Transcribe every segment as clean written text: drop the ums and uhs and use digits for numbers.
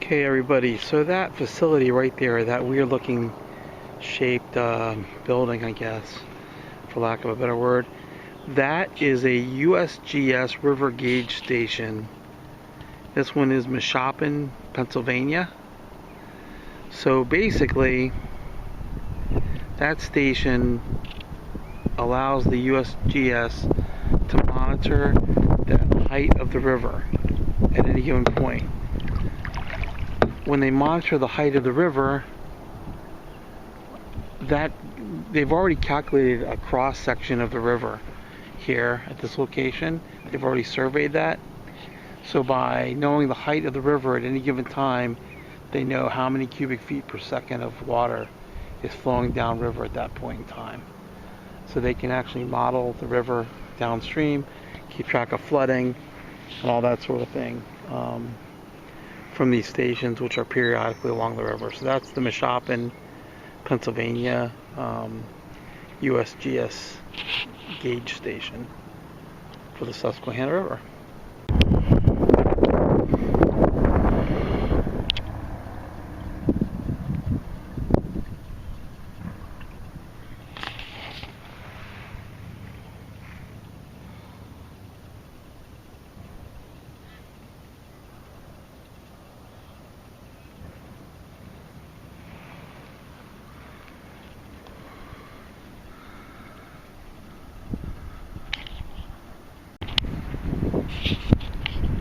Okay, everybody, so that facility right there, that weird looking shaped building, I guess, for lack of a better word, that is a USGS river gauge station. This one is Mashopin, Pennsylvania. So basically, that station allows the USGS to monitor the height of the river at any given point. When they monitor the height of the river, that they've already calculated a cross section of the river here at this location. They've already surveyed that. So by knowing the height of the river at any given time, they know how many cubic feet per second of water is flowing downriver at that point in time. So they can actually model the river downstream, keep track of flooding and all that sort of thing from these stations, which are periodically along the river. So that's the Mashopin, Pennsylvania USGS gauge station for the Susquehanna River.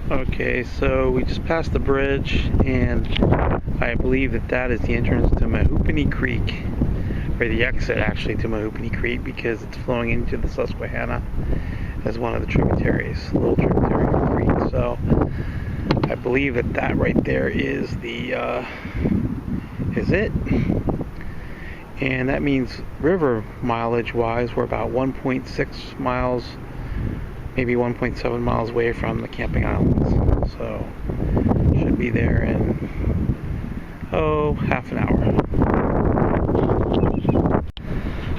Okay, so we just passed the bridge, and I believe that that is the entrance to Mahoopany Creek, or the exit actually to Mahoopany Creek, because it's flowing into the Susquehanna as one of the tributaries, a little tributary of the creek. So I believe that that right there is the is it, and that means river mileage wise we're about 1.6 miles, maybe 1.7 miles away from the camping islands. So should be there in half an hour.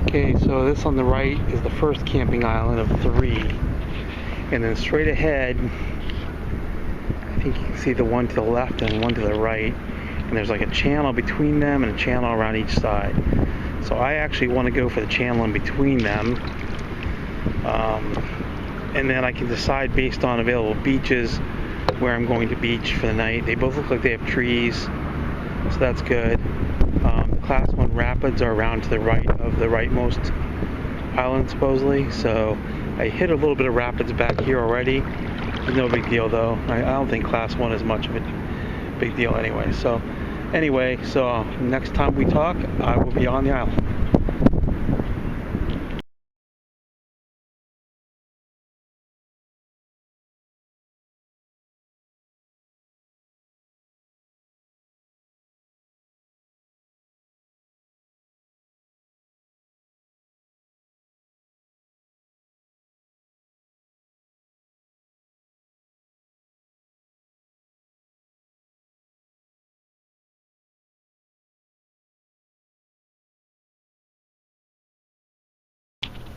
Okay, so this on the right is the first camping island of 3, and then straight ahead I think you can see the one to the left and one to the right, and there's like a channel between them and a channel around each side. So I actually want to go for the channel in between them, and then I can decide based on available beaches where I'm going to beach for the night. They both look like they have trees, so that's good. The Class 1 rapids are around to the right of the rightmost island supposedly, so I hit a little bit of rapids back here already. No big deal though. I don't think Class 1 is much of a big deal anyway. So next time we talk, I will be on the island.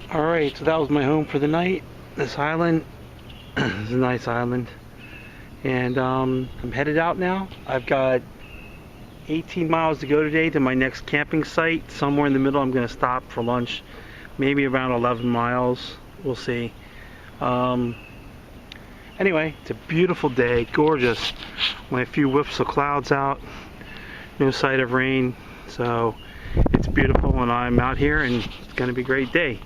Alright, so that was my home for the night. This island is a nice island. And I'm headed out now. I've got 18 miles to go today to my next camping site. Somewhere in the middle I'm going to stop for lunch. Maybe around 11 miles. We'll see. Anyway, it's a beautiful day. Gorgeous. Only a few whiffs of clouds out. No sight of rain. So it's beautiful and I'm out here and it's going to be a great day.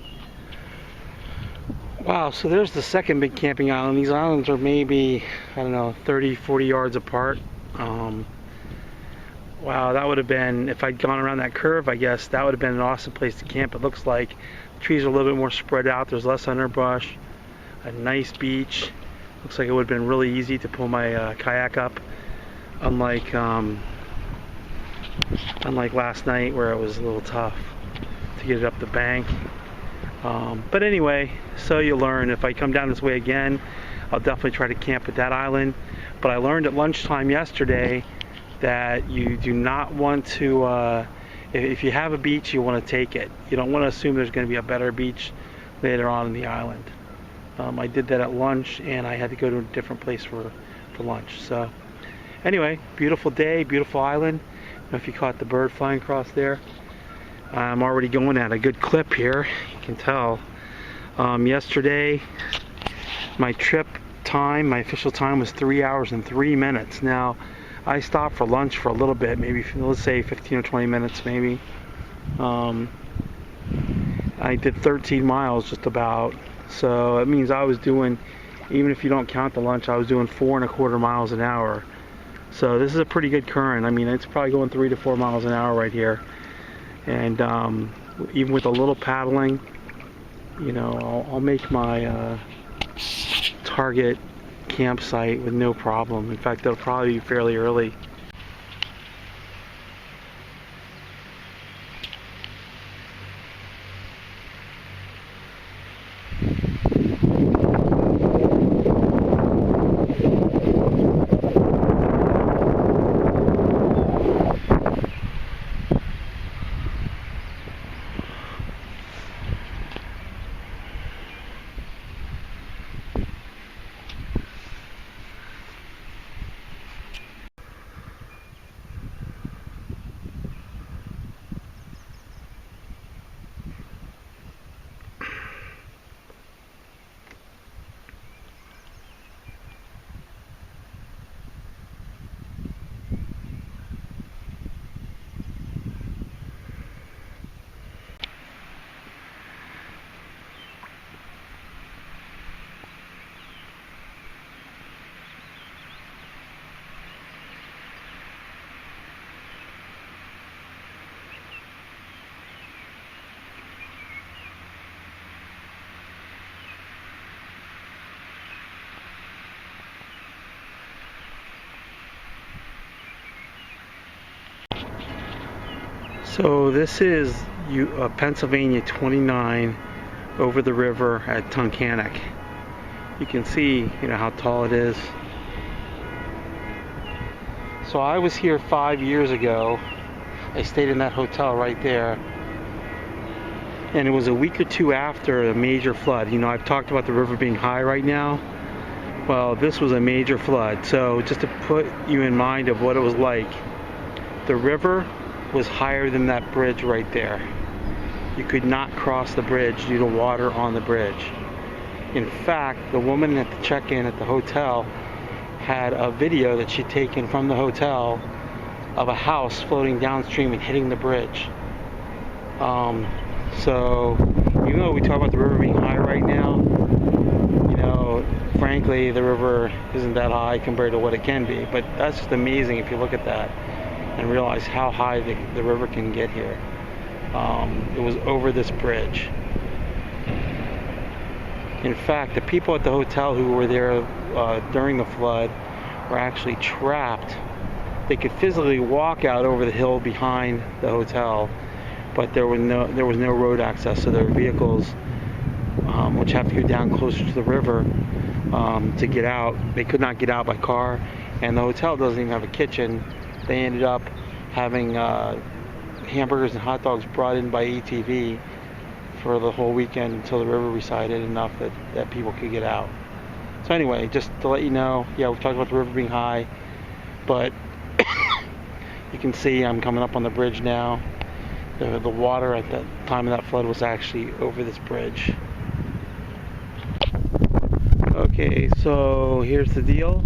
Wow, so there's the second big camping island. These islands are maybe, I don't know, 30-40 yards apart. Wow, that would have been, if I'd gone around that curve, I guess that would have been an awesome place to camp. It looks like the trees are a little bit more spread out. There's less underbrush, a nice beach. Looks like it would have been really easy to pull my kayak up, unlike last night where it was a little tough to get it up the bank. But anyway, so you learn. If I come down this way again, I'll definitely try to camp at that island. But I learned at lunchtime yesterday that you do not want to, if you have a beach, you want to take it. You don't want to assume there's going to be a better beach later on in the island. I did that at lunch, and I had to go to a different place for lunch. So Anyway, beautiful day, beautiful island. I don't know if you caught the bird flying across there. I'm already going at a good clip here, you can tell. Yesterday, my trip time, my official time was 3 hours and 3 minutes. Now, I stopped for lunch for a little bit, maybe, let's say 15 or 20 minutes maybe. I did 13 miles just about, so it means I was doing, even if you don't count the lunch, I was doing 4.25 miles an hour. So this is a pretty good current. I mean, it's probably going 3 to 4 miles an hour right here. And even with a little paddling, you know, I'll make my target campsite with no problem. In fact, it'll probably be fairly early. So this is Pennsylvania 29 over the river at Tunkhannock. You can see, you know, how tall it is. So I was here 5 years ago. I stayed in that hotel right there. And it was a week or two after a major flood. You know, I've talked about the river being high right now. Well, this was a major flood. So just to put you in mind of what it was like, the river was higher than that bridge right there. You could not cross the bridge due to water on the bridge. In fact, the woman at the check-in at the hotel had a video that she'd taken from the hotel of a house floating downstream and hitting the bridge. So even though we talk about the river being high right now, you know, frankly, the river isn't that high compared to what it can be. But that's just amazing if you look at that and realize how high the river can get here. It was over this bridge. In fact, the people at the hotel who were there during the flood were actually trapped. They could physically walk out over the hill behind the hotel, but there was no road access, so their vehicles, which have to go down closer to the river to get out, they could not get out by car, and the hotel doesn't even have a kitchen. They ended up having hamburgers and hot dogs brought in by ATV for the whole weekend until the river receded enough that people could get out. So anyway, just to let you know, yeah, we've talked about the river being high, but you can see I'm coming up on the bridge now. The water at the time of that flood was actually over this bridge. Okay, so here's the deal.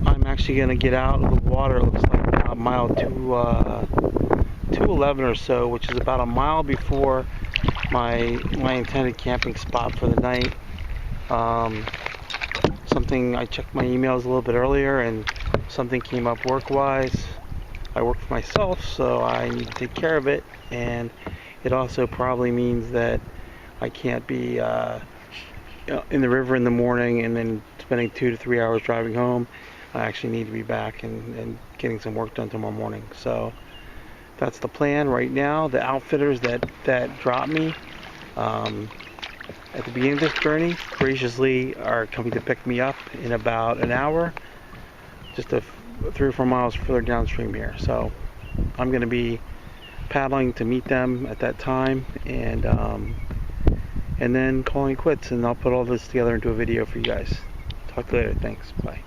I'm actually going to get out of the water. It looks like about mile 211 or so, which is about a mile before my intended camping spot for the night. Something, I checked my emails a little bit earlier and something came up work-wise. I work for myself, so I need to take care of it, and it also probably means that I can't be in the river in the morning and then spending 2 to 3 hours driving home. I actually need to be back and getting some work done tomorrow morning. So that's the plan right now. The outfitters that dropped me at the beginning of this journey graciously are coming to pick me up in about an hour, just 3 or 4 miles further downstream here. So I'm going to be paddling to meet them at that time, and then calling quits, and I'll put all this together into a video for you guys. Talk to you later. Thanks. Bye.